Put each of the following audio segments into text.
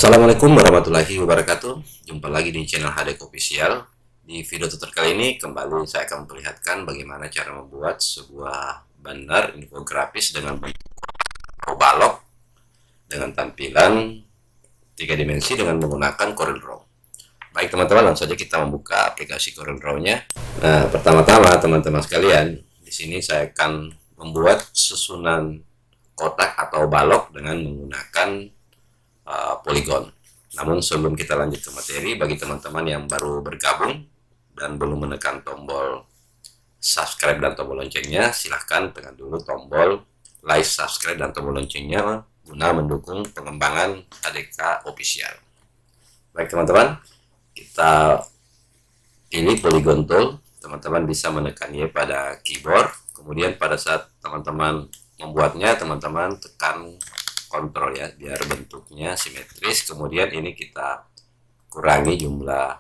Assalamualaikum warahmatullahi wabarakatuh. Jumpa lagi di channel HDK Official. Di video tutorial kali ini kembali saya akan memperlihatkan bagaimana cara membuat sebuah banner infografis dengan bentuk balok dengan tampilan 3 dimensi dengan menggunakan CorelDRAW. Baik teman-teman, langsung saja kita membuka aplikasi CorelDRAW-nya. Nah, pertama-tama teman-teman sekalian, di sini saya akan membuat susunan kotak atau balok dengan menggunakan poligon. Namun sebelum kita lanjut ke materi, bagi teman-teman yang baru bergabung dan belum menekan tombol subscribe dan tombol loncengnya, silahkan tekan dulu tombol like, subscribe, dan tombol loncengnya guna mendukung pengembangan HDK Official. Baik teman-teman, kita pilih polygon tool. Teman-teman bisa menekan Y pada keyboard. Kemudian pada saat teman-teman membuatnya, teman-teman tekan kontrol ya, biar bentuknya simetris. Kemudian ini kita kurangi jumlah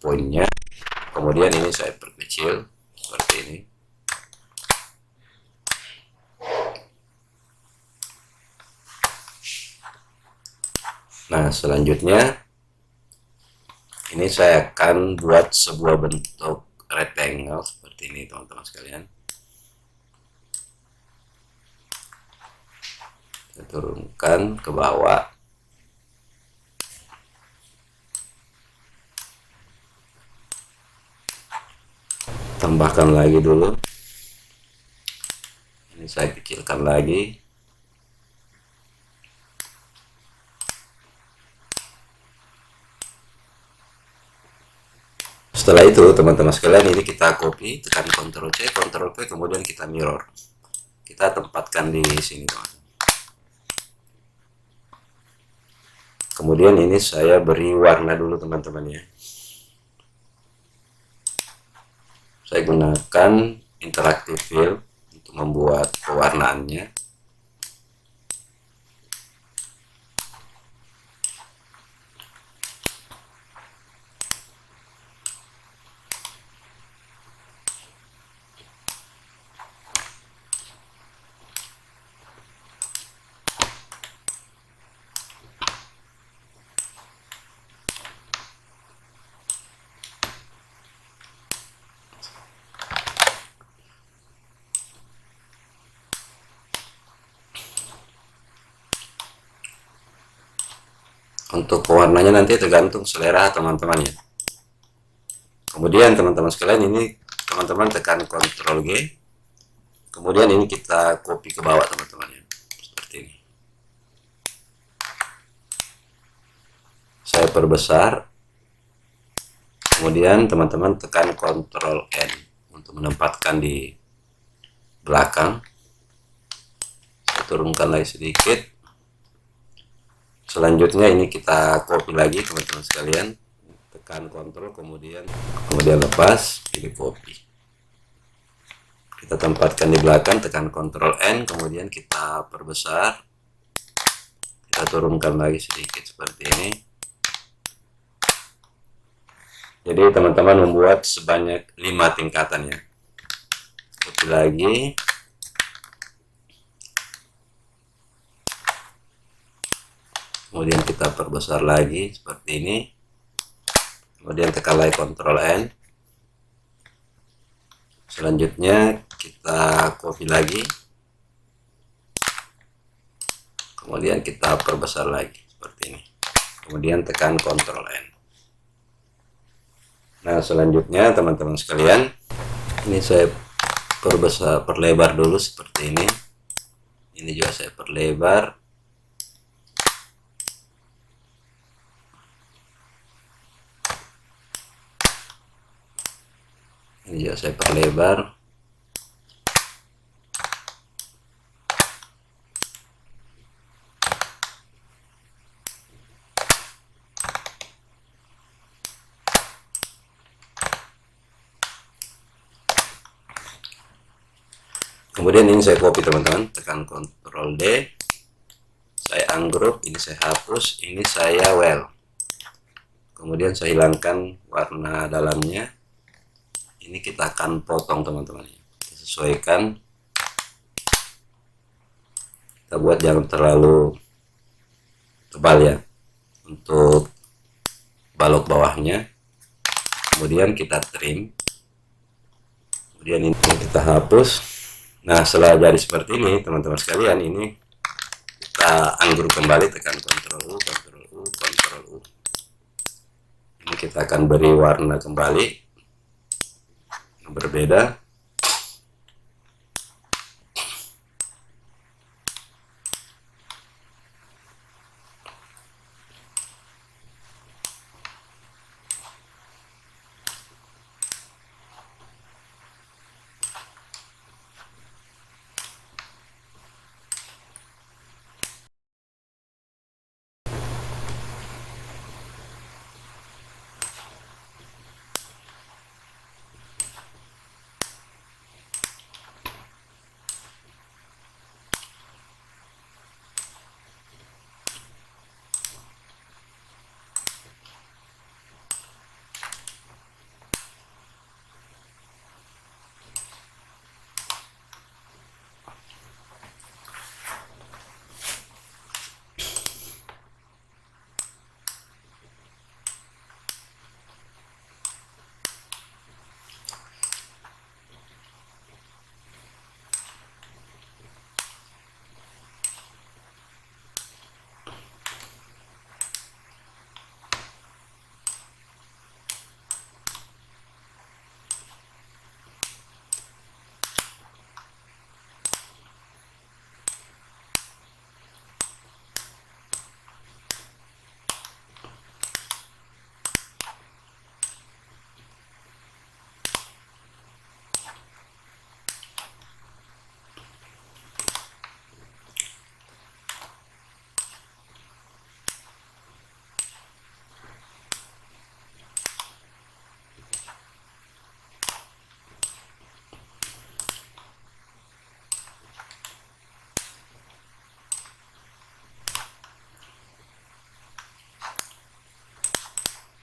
poinnya. Kemudian ini saya perkecil seperti ini. Nah, selanjutnya ini saya akan buat sebuah bentuk rectangle seperti ini teman-teman sekalian. Turunkan ke bawah. Tambahkan lagi dulu. Ini saya kecilkan lagi. Setelah itu teman-teman sekalian, ini kita copy, tekan Ctrl C, Ctrl V, kemudian kita mirror. Kita tempatkan di sini teman-teman. Kemudian ini saya beri warna dulu teman-teman ya. Saya gunakan interactive fill untuk membuat pewarnaannya. Untuk pewarnanya nanti tergantung selera teman-teman ya. Kemudian teman-teman sekalian, ini teman-teman tekan Ctrl G. Kemudian ini kita copy ke bawah teman-teman ya. Seperti ini. Saya perbesar. Kemudian teman-teman tekan Ctrl N untuk menempatkan di belakang. Saya turunkan lagi sedikit. Selanjutnya ini kita copy lagi teman-teman sekalian, tekan Ctrl kemudian lepas, pilih copy, kita tempatkan di belakang, tekan Ctrl N, kemudian kita perbesar, kita turunkan lagi sedikit seperti ini. Jadi teman-teman membuat sebanyak 5 tingkatan ya. Copy lagi. Kemudian kita perbesar lagi seperti ini. Kemudian tekan lagi Ctrl N. Selanjutnya kita copy lagi. Kemudian kita perbesar lagi seperti ini. Kemudian tekan Ctrl N. Nah, selanjutnya teman-teman sekalian, ini saya perlebar dulu seperti ini. Ini juga saya perlebar. Ini juga saya perlebar. Kemudian ini saya copy teman-teman, tekan Ctrl D. Saya ungroup, ini saya hapus, ini saya well. Kemudian saya hilangkan warna dalamnya. Ini kita akan potong teman-teman, sesuaikan, kita buat jangan terlalu tebal ya untuk balok bawahnya. Kemudian kita trim, kemudian ini kita hapus. Nah, setelah jadi seperti ini teman-teman sekalian, ini kita anggur kembali, tekan Ctrl U, Ctrl U, Ctrl U. Ini kita akan beri warna kembali yang berbeda.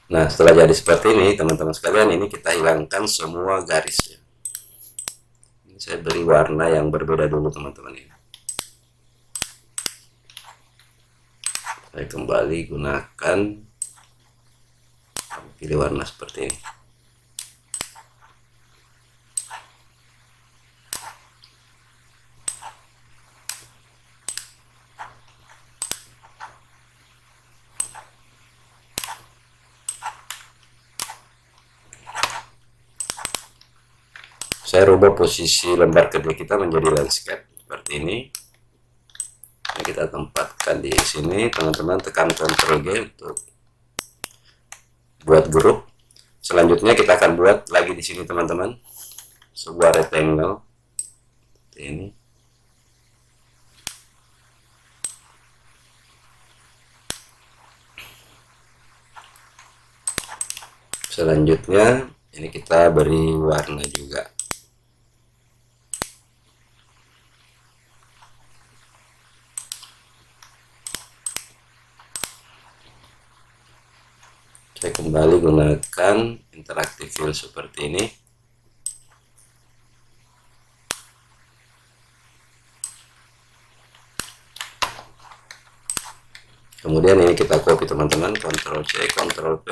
Nah, setelah jadi seperti ini teman-teman sekalian, ini kita hilangkan semua garis ya. Ini saya beri warna yang berbeda dulu teman-teman ini. Saya kembali gunakan, pilih warna seperti ini. Saya rubah posisi lembar kedua kita menjadi landscape seperti ini. Ini kita tempatkan di sini, teman-teman tekan Ctrl G untuk buat grup. Selanjutnya kita akan buat lagi di sini teman-teman, sebuah rectangle seperti ini. Selanjutnya ini kita beri warna juga. Saya kembali gunakan interactive fill seperti ini. Kemudian ini kita copy teman-teman, Ctrl C, Ctrl V.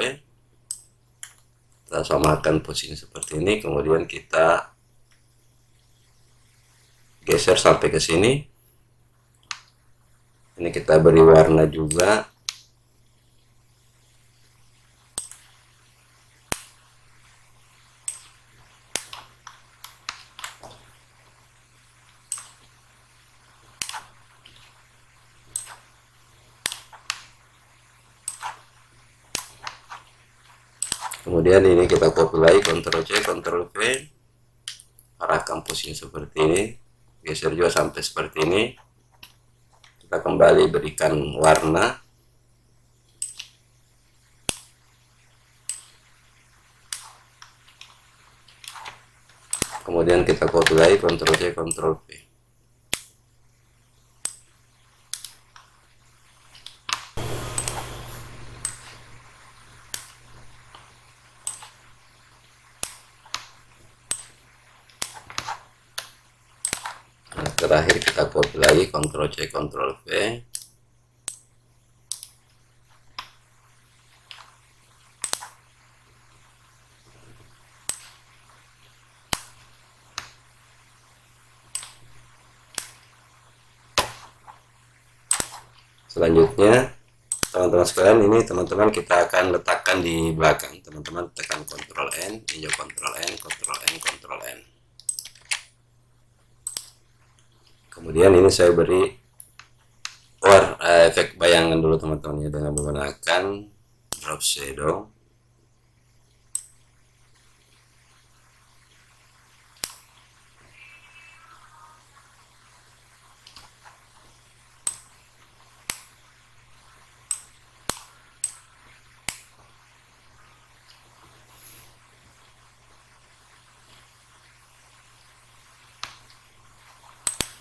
Kita samakan posisi seperti ini, kemudian kita geser sampai ke sini. Ini kita beri warna juga. Kemudian ini kita copy lagi, Ctrl C, Ctrl V, arahkan posisi seperti ini, geser juga sampai seperti ini. Kita kembali berikan warna. Kemudian kita copy lagi, Ctrl C, Ctrl V. Terakhir kita copy lagi, Ctrl C, Ctrl V. Selanjutnya teman-teman sekalian, ini teman-teman kita akan letakkan di belakang. Teman-teman tekan Ctrl N, hijau Ctrl N, Ctrl N, Ctrl N. Kemudian ini saya beri efek bayangan dulu teman-teman ya, dengan menggunakan drop shadow.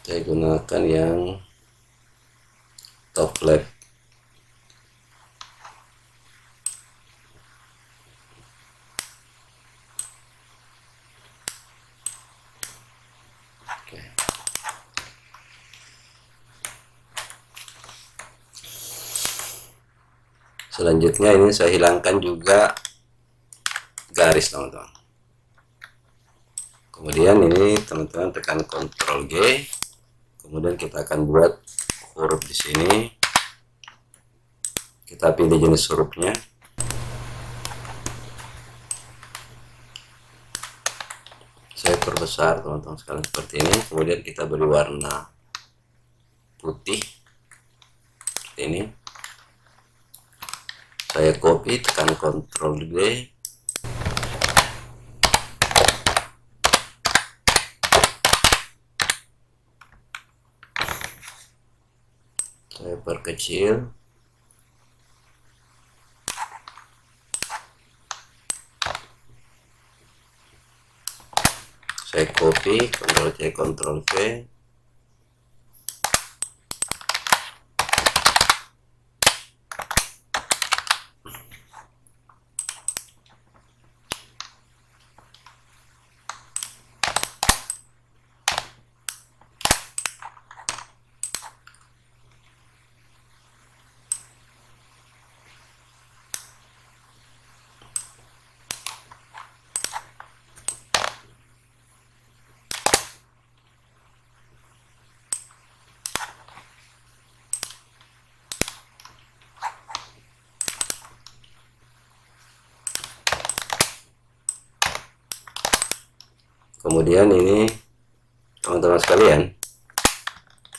Saya gunakan yang top left. Oke. Selanjutnya ini saya hilangkan juga garis teman-teman. Kemudian ini teman-teman tekan Ctrl G. Kemudian kita akan buat huruf di sini. Kita pilih jenis hurufnya. Saya perbesar teman-teman sekalian seperti ini. Kemudian kita beri warna putih seperti ini. Saya copy, tekan Ctrl D. Saya perkecil. Saya copy, Ctrl C, Ctrl V. Kemudian ini teman-teman sekalian,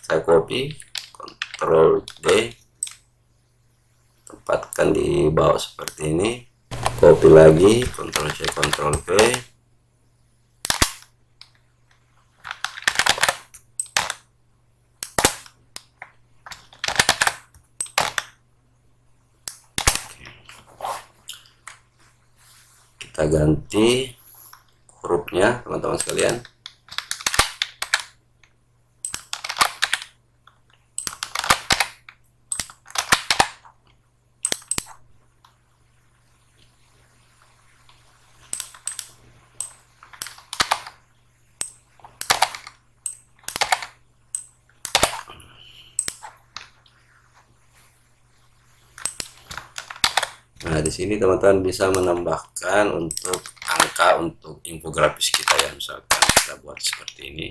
saya copy, Ctrl D, tempatkan di bawah seperti ini. Copy lagi, Ctrl C, Ctrl V. Kita ganti hurufnya teman-teman sekalian. Nah, di sini teman-teman bisa menambahkan untuk angka untuk infografis kita ya. Misalkan kita buat seperti ini.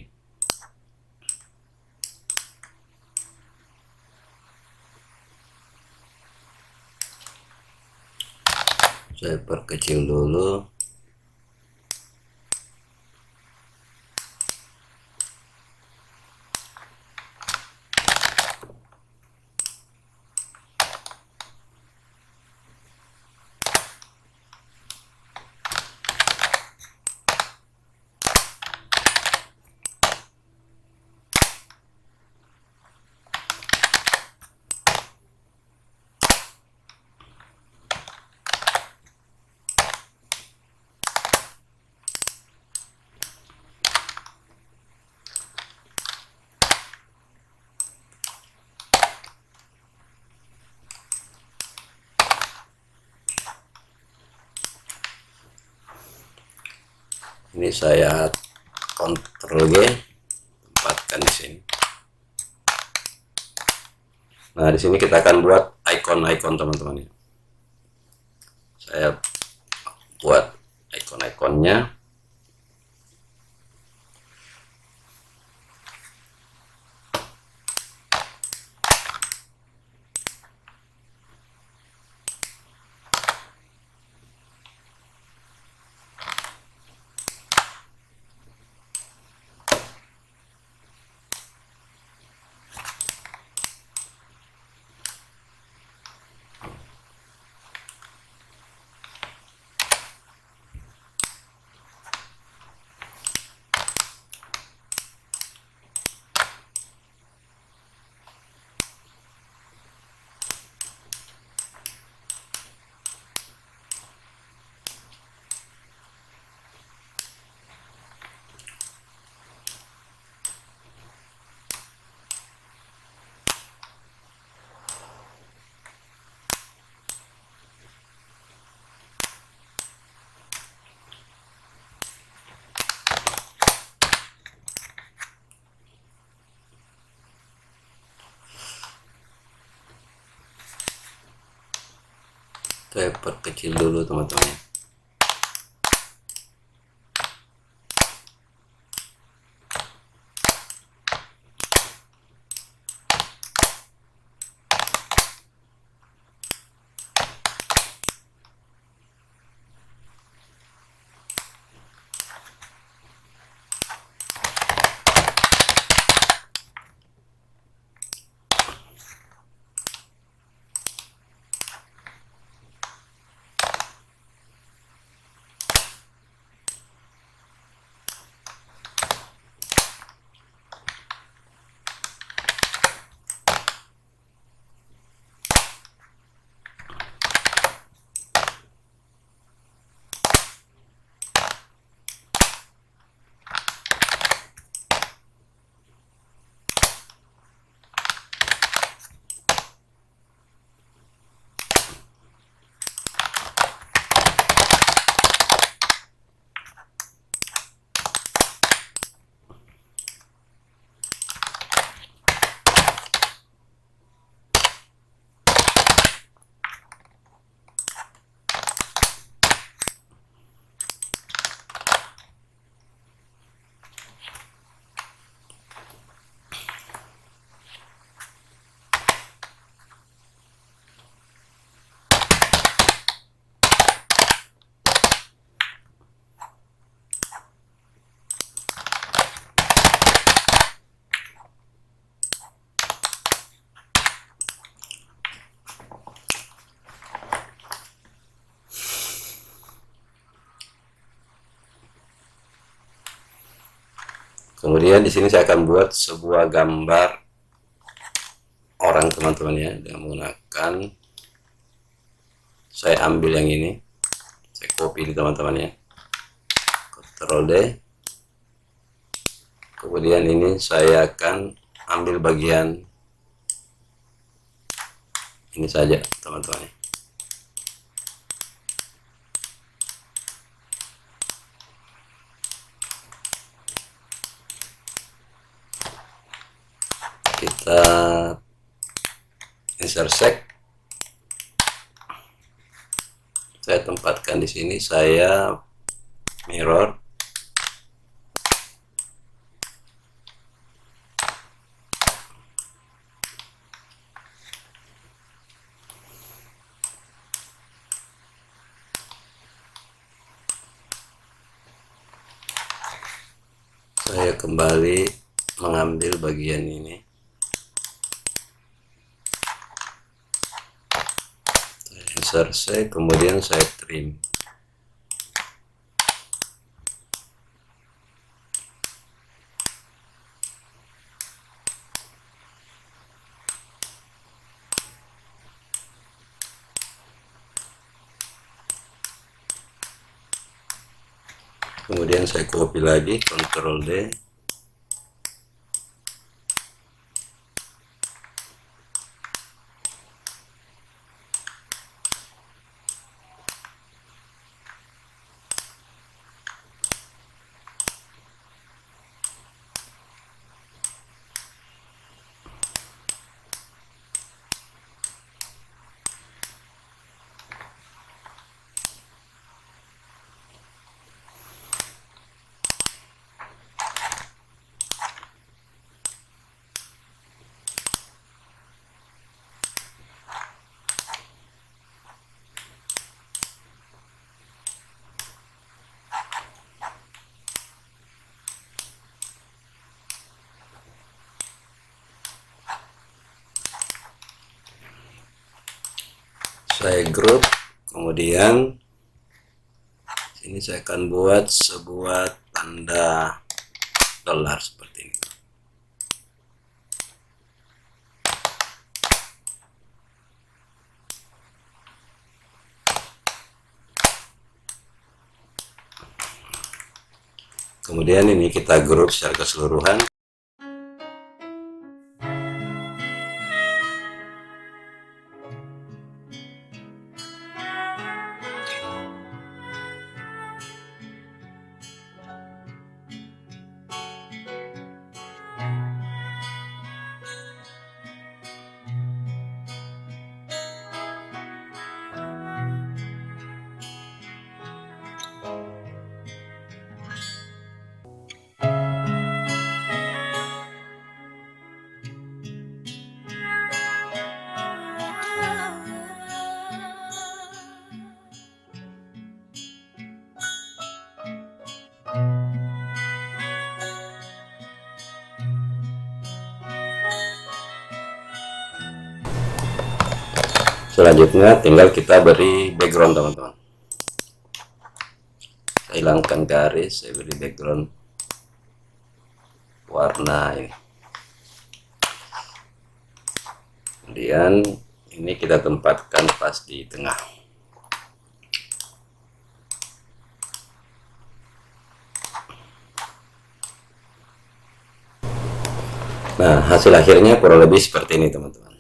Saya perkecil dulu. Ini saya Ctrl G, tempatkan di sini. Nah, di sini kita akan buat icon-icon teman-teman ya. Saya buat icon-iconnya. Saya perkecil dulu teman-teman. Kemudian di sini saya akan buat sebuah gambar orang teman-teman ya, dengan menggunakan, saya ambil yang ini, saya copy di teman-teman ya, Ctrl D. Kemudian ini saya akan ambil bagian ini saja teman-teman ya. Kita insert sec, saya tempatkan di sini, saya mirror, saya kembali mengambil bagian ini, insert sec, kemudian saya trim. Kemudian saya copy lagi, Ctrl D. Saya group, kemudian ini saya akan buat sebuah tanda dolar seperti ini. Kemudian ini kita grup secara keseluruhan. Selanjutnya tinggal kita beri background teman-teman. Saya hilangkan garis, saya beri background warna ini. Kemudian ini kita tempatkan pas di tengah. Nah, hasil akhirnya kurang lebih seperti ini teman-teman.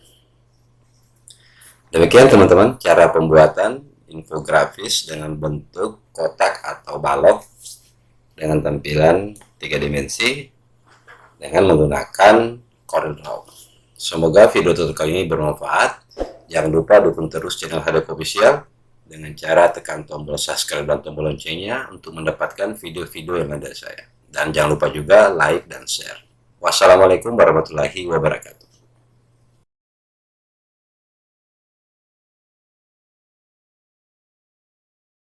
Demikian teman-teman cara pembuatan infografis dengan bentuk kotak atau balok dengan tampilan 3 dimensi dengan menggunakan CorelDRAW. Semoga video tutorial kali ini bermanfaat. Jangan lupa dukung terus channel Hadek Official dengan cara tekan tombol subscribe dan tombol loncengnya untuk mendapatkan video-video yang ada dari saya. Dan jangan lupa juga like dan share. Wassalamualaikum warahmatullahi wabarakatuh.